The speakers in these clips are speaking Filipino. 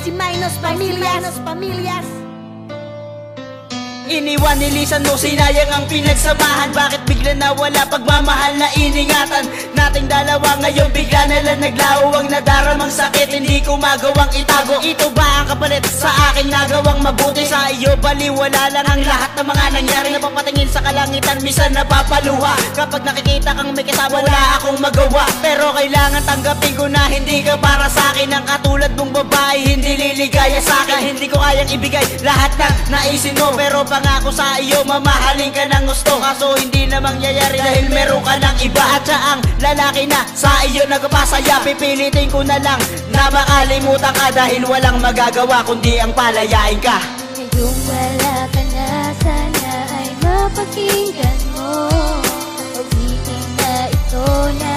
si Minos Pamilyas. Iniwan nilisan mo, sinayang ang pinagsamahan. Bakit bigla nawala pagmamahal na iningatan nating dalawa? Ngayon bigla na lang naglaho ang nadaramang sakit. Hindi ko magawang itago. Ito ba ang kapalit sa aking nagawang mabuti? Sa iyo baliwala lang ang lahat ng mga nangyari. Napapatingin sa kalangitan, minsan napapaluha. Kapag nakikita kang may kasama, wala akong magawa. Pero kailangan tanggapin ko na hindi ka para sa akin. Ang katulad mong babae hindi liligaya sa akin. Hindi ko kayang ibigay lahat ng naisin mo, pero pangako sa iyo mamahalin ka ng gusto. Kaso hindi na mangyayari dahil meron ka ng iba. At siya ang lalaki na sa iyo nagpapasaya. Pipilitin ko na lang na makalimutan ka, dahil walang magagawa kundi ang palayain ka. Ngayong wala ka na, sana ay mapakinggan mo. Pag-ibig na ito na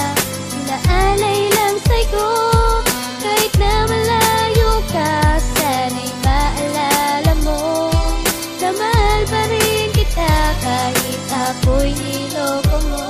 inaalay lang sa'yo. Kahit na malayo ka, sana'y maalala mo na mahal pa rin kita kahit ako'y niloko mo.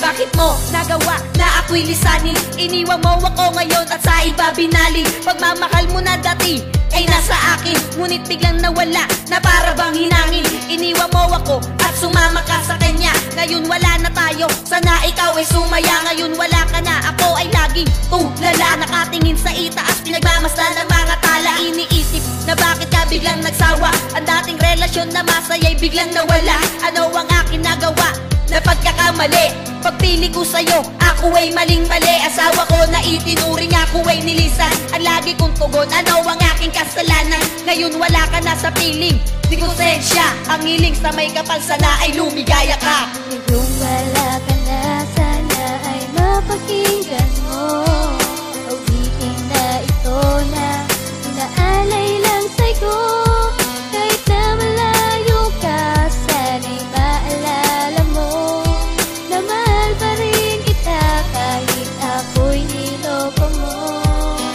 Bakit mo nagawa na ako'y lisanin? Iniwan mo ako ngayon at sa iba binali. Pagmamahal mo na dati ay nasa akin, ngunit biglang nawala na para bang hinangin. Iniwan mo ako at sumama ka sa kanya. Ngayon wala na tayo, sana ikaw ay sumaya. Ngayon wala ka na, ako ay laging tulala. Nakatingin sa itaas, pinagmamasdan ng mga tala. Iniisip na bakit ka biglang nagsawa. Ang dating relasyon na masaya'y biglang nawala. Ano ang aking nagawa na pagkakamali? Pagpili ko sa'yo, ako ay maling-mali. Asawa ko na itinuring, ako ay nilisan. Ang lagi kong tugon, ano ang aking kasalanan? Ngayon wala ka na sa piling, di konsensya. Ang hiling sa may kapal, sana ay lumigaya ka. Ngayong wala ka na, sana ay mapakinggan mo. Awitin na ito na inaalay lang sa'yo. Kahit na malayo ka, sana'y maalala mo na mahal pa rin kita kahit ako'y niloko mo.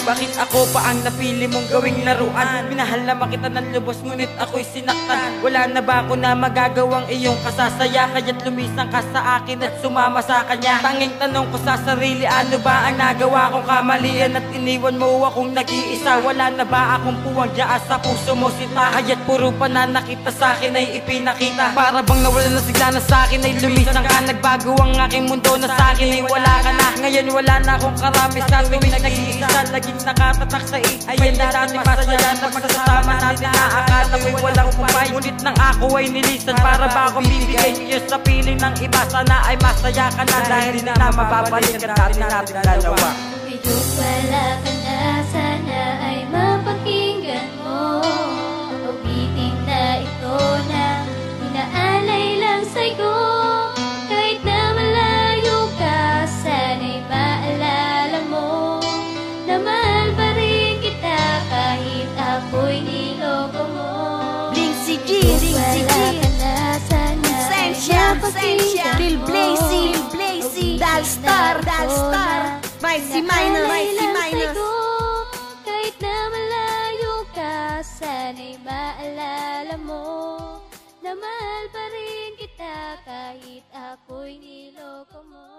Bakit ako pa ang napili mong gawing laruan? Minahal na makita ng lubos, ngunit ako'y sinaktan. Wala na ba ako na magagawang iyong kasasaya? Kaya't lumisang ka sa akin at sumama sa kanya. Tanging tanong ko sa sarili, ano ba ang nagawa kong kamalian? At iniwan mo akong nag-iisa. Wala na ba akong puwang dyan sa puso mo sita? Kaya't puro pananakita sa akin ay ipinakita. Para bang nawala na sigla na sa akin ay lumisang ka. Nagbago ang aking mundo na sa akin ay wala ka na. Ngayon wala na akong karami sa tuwing nag-iisa. Laging nakatatak sa isip na dati masaya na pagsasama natin na akala ko'y walang kumpay. Ngunit nang ako ay nilisan, para ba akong bibigay niyo sa piling ng iba? Sana ay masaya ka na dahil na mababalikan natin dalawa. Ngayong wala ka na, sana ay mapakinggan mo. Awitin na ito na inaalay lang sa'yo. Kahit na malayo ka, sana'y maalala mo na mahal pa rin kita kahit ako'y niloko mo. Lindsay G, Wala ka na, sana ay mapakinggan mo. Lil Blazy, Dalstar, si Minor. Kahit na malayo ka, sana'y maalala mo na mahal pa rin kita kahit ako'y niloko mo.